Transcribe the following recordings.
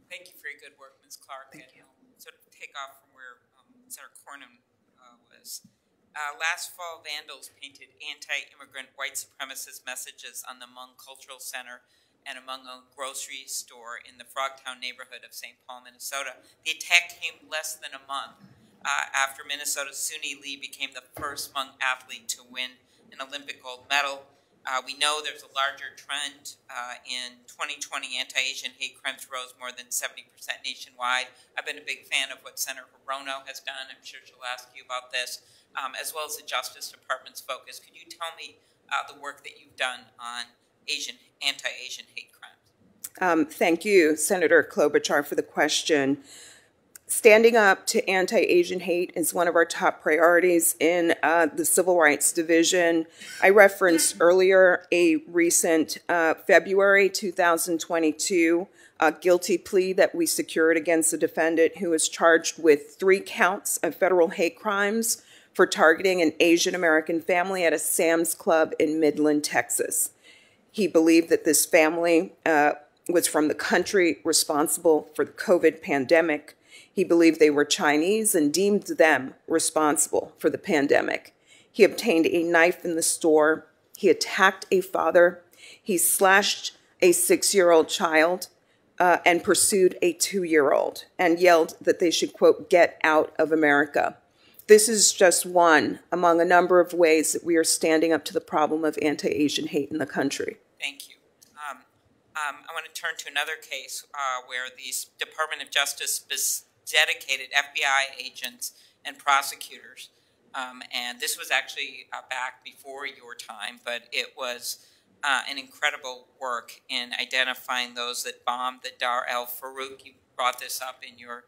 Thank you for your good work, Ms. Clarke. Thank you. Sort of take off from where Senator Cornyn was. Last fall, vandals painted anti-immigrant white supremacist messages on the Hmong Cultural Center and a Hmong grocery store in the Frogtown neighborhood of St. Paul, Minnesota. The attack came less than a month after Minnesota's Suni Lee became the first Hmong athlete to win an Olympic gold medal. We know there's a larger trend. In 2020, anti-Asian hate crimes rose more than 70% nationwide. I've been a big fan of what Senator Hirono has done. I'm sure she'll ask you about this, as well as the Justice Department's focus. Could you tell me the work that you've done on anti-Asian hate crimes? Thank you, Senator Klobuchar, for the question. Standing up to anti-Asian hate is one of our top priorities in the Civil Rights Division. I referenced earlier a recent February 2022 guilty plea that we secured against a defendant who was charged with 3 counts of federal hate crimes for targeting an Asian American family at a Sam's Club in Midland, Texas. He believed that this family was from the country responsible for the COVID pandemic. He believed they were Chinese and deemed them responsible for the pandemic. He obtained a knife in the store. He attacked a father. He slashed a 6-year-old child and pursued a 2-year-old and yelled that they should, quote, get out of America. This is just one among a number of ways that we are standing up to the problem of anti-Asian hate in the country. Thank you. I want to turn to another case where the Department of Justice dedicated FBI agents and prosecutors, and this was actually back before your time, but it was an incredible work in identifying those that bombed the Dar el-Farouk. You brought this up in your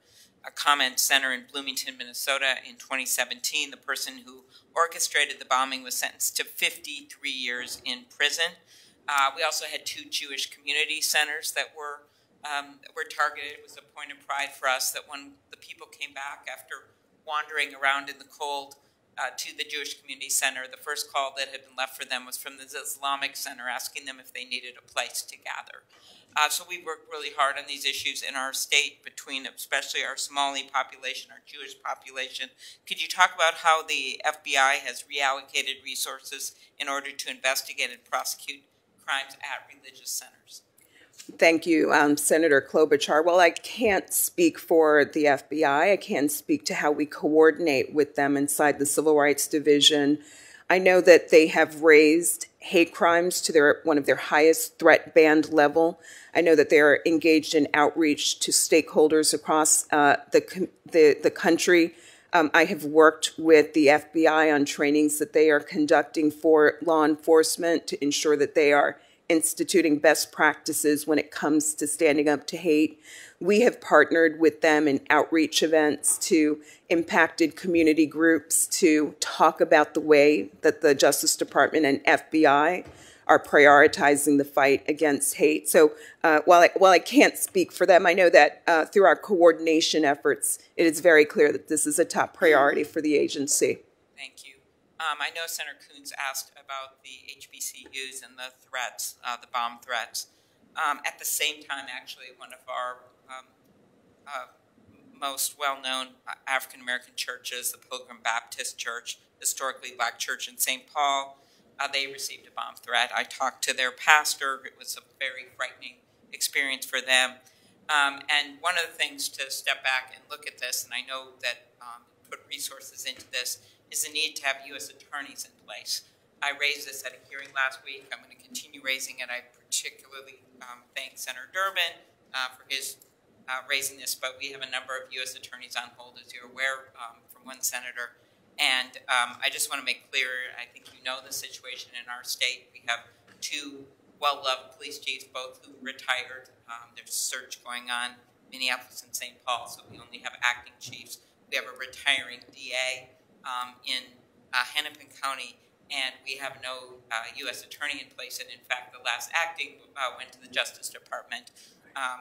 comment center in Bloomington, Minnesota in 2017. The person who orchestrated the bombing was sentenced to 53 years in prison. We also had 2 Jewish community centers that were targeted. It was a point of pride for us that when the people came back after wandering around in the cold to the Jewish Community Center, the first call that had been left for them was from the Islamic Center asking them if they needed a place to gather. So we worked really hard on these issues in our state, between especially our Somali population, our Jewish population. Could you talk about how the FBI has reallocated resources in order to investigate and prosecute crimes at religious centers? Thank you, Senator Klobuchar. Well, I can't speak for the FBI. I can speak to how we coordinate with them inside the Civil Rights Division. I know that they have raised hate crimes to one of their highest threat band level. I know that they are engaged in outreach to stakeholders across the country. I have worked with the FBI on trainings that they are conducting for law enforcement to ensure that they are instituting best practices when it comes to standing up to hate. We have partnered with them in outreach events to impacted community groups to talk about the way that the Justice Department and FBI are prioritizing the fight against hate. So while I can't speak for them, I know that through our coordination efforts, it is very clear that this is a top priority for the agency. Thank you. I know Senator Coons asked about the HBCUs and the threats, the bomb threats. At the same time, actually, one of our most well-known African-American churches, the Pilgrim Baptist Church, historically black church in St. Paul, they received a bomb threat. I talked to their pastor. It was a very frightening experience for them. And one of the things to step back and look at this, and I know that put resources into this, is the need to have U.S. attorneys in place. I raised this at a hearing last week. I'm going to continue raising it. I particularly thank Senator Durbin for his raising this, but we have a number of U.S. attorneys on hold, as you're aware, from one senator. And I just want to make clear, I think you know the situation in our state. We have 2 well-loved police chiefs, both who retired. There's a search going on, Minneapolis and St. Paul, so we only have acting chiefs. We have a retiring DA in Hennepin County, and we have no U.S. attorney in place. And in fact, the last acting went to the Justice Department,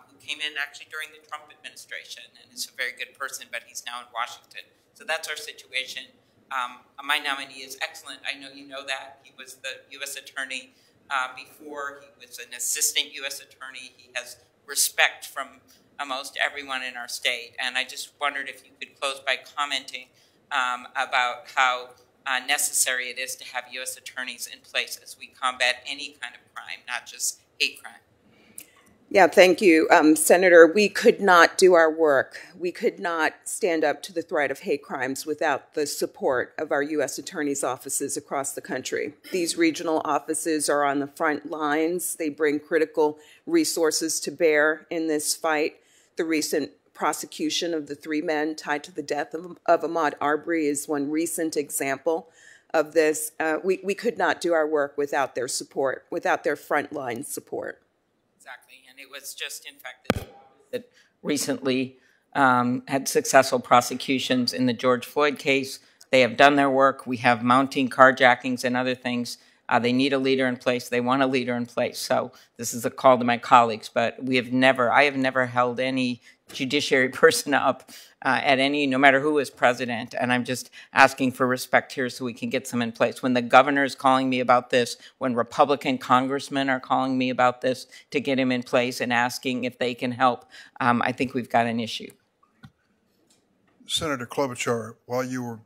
who came in actually during the Trump administration, and is a very good person, but he's now in Washington. So that's our situation. My nominee is excellent. I know you know that. He was the U.S. attorney before. He was an assistant U.S. attorney. He has respect from almost everyone in our state. And I just wondered if you could close by commenting about how necessary it is to have U.S. attorneys in place as we combat any kind of crime, not just hate crime. Yeah, thank you, Senator. We could not do our work. We could not stand up to the threat of hate crimes without the support of our U.S. attorneys' offices across the country. These regional offices are on the front lines. They bring critical resources to bear in this fight. The recent prosecution of the 3 men tied to the death of Ahmaud Arbery is one recent example of this. We could not do our work without their support, without their frontline support. Exactly, and it was just, in fact, that recently had successful prosecutions in the George Floyd case. They have done their work. We have mounting carjackings and other things. They need a leader in place. They want a leader in place. So this is a call to my colleagues, but I have never held any judiciary person up at any, no matter who is president. And I'm just asking for respect here so we can get some in place. When the governor is calling me about this, when Republican congressmen are calling me about this to get him in place and asking if they can help, I think we've got an issue. Senator Klobuchar, while you were